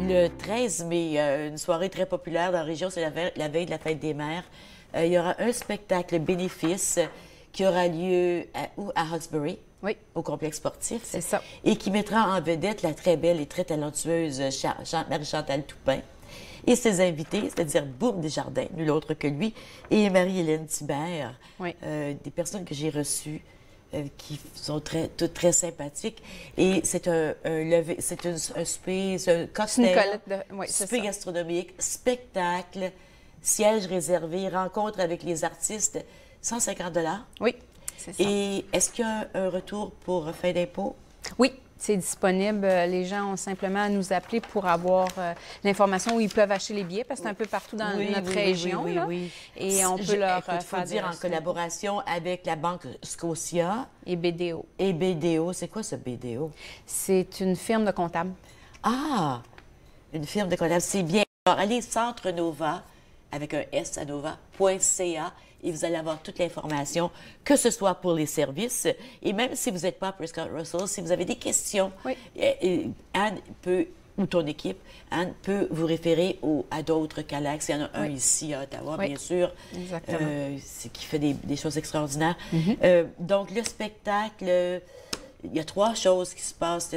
Le 13 mai, une soirée très populaire dans la région, c'est la veille de la fête des mères. Il y aura un spectacle bénéfice qui aura lieu à Hawkesbury, Oui. au complexe sportif. C'est ça. Et qui mettra en vedette la très belle et très talentueuse Marie-Chantal Toupin. Et ses invités, c'est-à-dire Boum Desjardins, nul autre que lui, et Marie-Hélène Thibert, Oui. des personnes que j'ai reçues. Qui sont toutes très sympathiques. Et c'est un souper, c'est un cocktail, souper gastronomique, spectacle, siège réservé, rencontre avec les artistes, 150 $. Oui, c'est ça. Et est-ce qu'il y a un retour pour fin d'impôt? Oui, c'est disponible. Les gens ont simplement à nous appeler pour avoir l'information où ils peuvent acheter les billets, parce que c'est un peu partout dans notre région. Oui. Et on peut leur faire dire en collaboration avec la Banque Scotia. Et BDO. Et BDO. C'est quoi ce BDO? C'est une firme de comptables. Ah! Une firme de comptables, c'est bien. Alors, allez, Centre Nova, avec un S à Nova.ca, et vous allez avoir toute l'information, que ce soit pour les services, et même si vous n'êtes pas à Prescott Russell, si vous avez des questions, Anne peut, ou ton équipe, Anne peut vous référer à d'autres Calax. Il y en a un ici à Ottawa, bien sûr, qui fait des choses extraordinaires. Donc, le spectacle, il y a 3 choses qui se passent.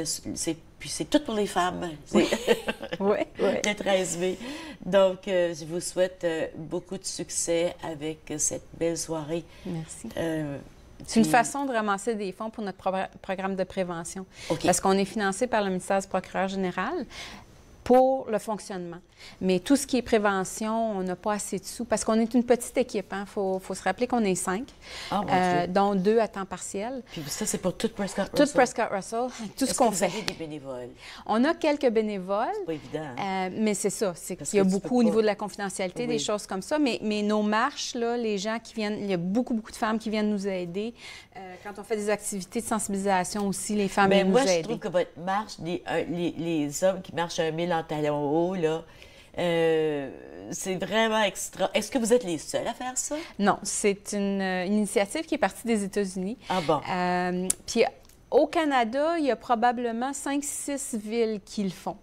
Puis c'est tout pour les femmes. Le 13 mai. Donc, je vous souhaite beaucoup de succès avec cette belle soirée. Merci. C'est une façon de ramasser des fonds pour notre programme de prévention. Parce qu'on est financé par le ministère du procureur général pour le fonctionnement. Mais tout ce qui est prévention, on n'a pas assez de sous, parce qu'on est une petite équipe. Il faut se rappeler qu'on est 5, dont 2 à temps partiel. Puis ça, c'est pour tout Prescott Russell? Tout Prescott Russell, tout ce qu'on fait. Est-ce que vous avez des bénévoles? On a quelques bénévoles. C'est pas évident. Mais c'est ça, c'est qu'il y a beaucoup au niveau de la confidentialité, des choses comme ça. Mais nos marches, là, les gens qui viennent, il y a beaucoup de femmes qui viennent nous aider. Quand on fait des activités de sensibilisation aussi, les femmes viennent nous aider. Moi, je trouve que votre marche, les hommes qui marchent 1 000 en talons hauts, là, c'est vraiment extra. Est-ce que vous êtes les seuls à faire ça? Non, c'est une initiative qui est partie des États-Unis. Ah bon? Puis au Canada, il y a probablement 5-6 villes qui le font.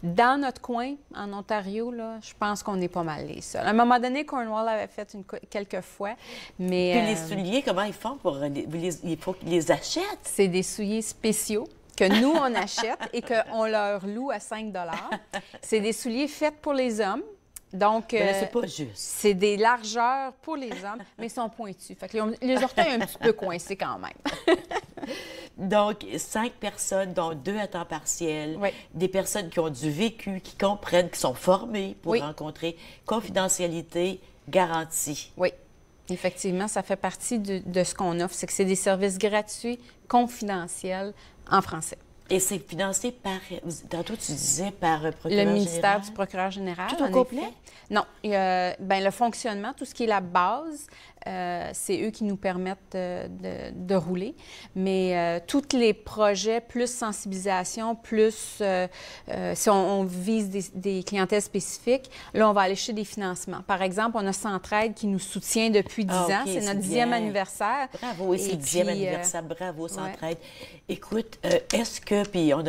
Dans notre coin, en Ontario, là, je pense qu'on est pas mal les seuls. À un moment donné, Cornwall avait fait quelques fois, mais... Puis les souliers, comment ils font pour... il faut qu'ils les achètent? C'est des souliers spéciaux que nous, on achète et qu'on leur loue à 5 $. C'est des souliers faits pour les hommes. Donc, c'est pas juste. C'est des largeurs pour les hommes, mais ils sont pointus. Fait que les orteils un petit peu coincés quand même. Donc, 5 personnes, dont 2 à temps partiel, des personnes qui ont du vécu, qui comprennent, qui sont formées pour rencontrer. Confidentialité garantie. Oui. Effectivement, ça fait partie de ce qu'on offre. C'est que c'est des services gratuits, confidentiels, en français. Et c'est financé par, tantôt tu disais, par procureur le ministère général? Du procureur général. Tout au complet? Non. Le fonctionnement, tout ce qui est la base, c'est eux qui nous permettent de rouler. Mais tous les projets, plus sensibilisation, plus si on vise des clientèles spécifiques, là, on va aller chercher des financements. Par exemple, on a Centraide qui nous soutient depuis 10 ans. C'est notre 10e anniversaire. Bravo, et c'est le 10e anniversaire. Bravo, Centraide. Écoute, est-ce que, puis on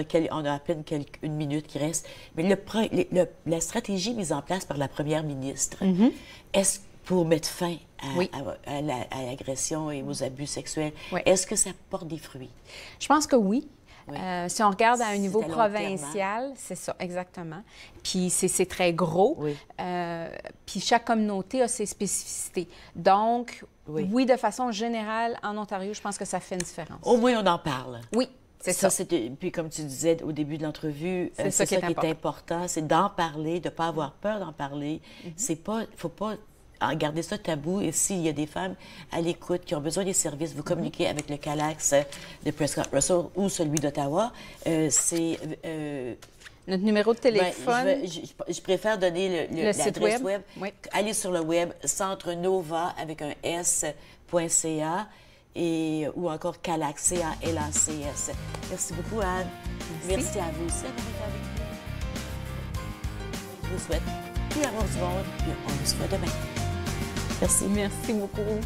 a à peine une minute qui reste, mais la stratégie mise en place par la première ministre, est-ce pour mettre fin à l'agression et aux abus sexuels, est-ce que ça porte des fruits? Je pense que oui. Si on regarde à un niveau provincial, c'est ça, exactement. Puis c'est très gros. Puis chaque communauté a ses spécificités. Donc, oui, de façon générale, en Ontario, je pense que ça fait une différence. Au moins, on en parle. Oui. C'est ça. Puis comme tu disais au début de l'entrevue, c'est ça qui est important, c'est d'en parler, de ne pas avoir peur d'en parler. Faut pas garder ça tabou. Et s'il y a des femmes à l'écoute qui ont besoin des services, vous communiquez avec le Calax de Prescott Russell ou celui d'Ottawa. C'est... notre numéro de téléphone. Je préfère donner l'adresse web. Allez sur le web, Centre Nova avec un S.ca. Ou encore Calax, C-A-L-A-C-S. Merci beaucoup, Anne. Merci à vous aussi d'avoir été avec nous. Je vous souhaite tout l'amour du monde, puis on se voit demain. Merci. Merci beaucoup.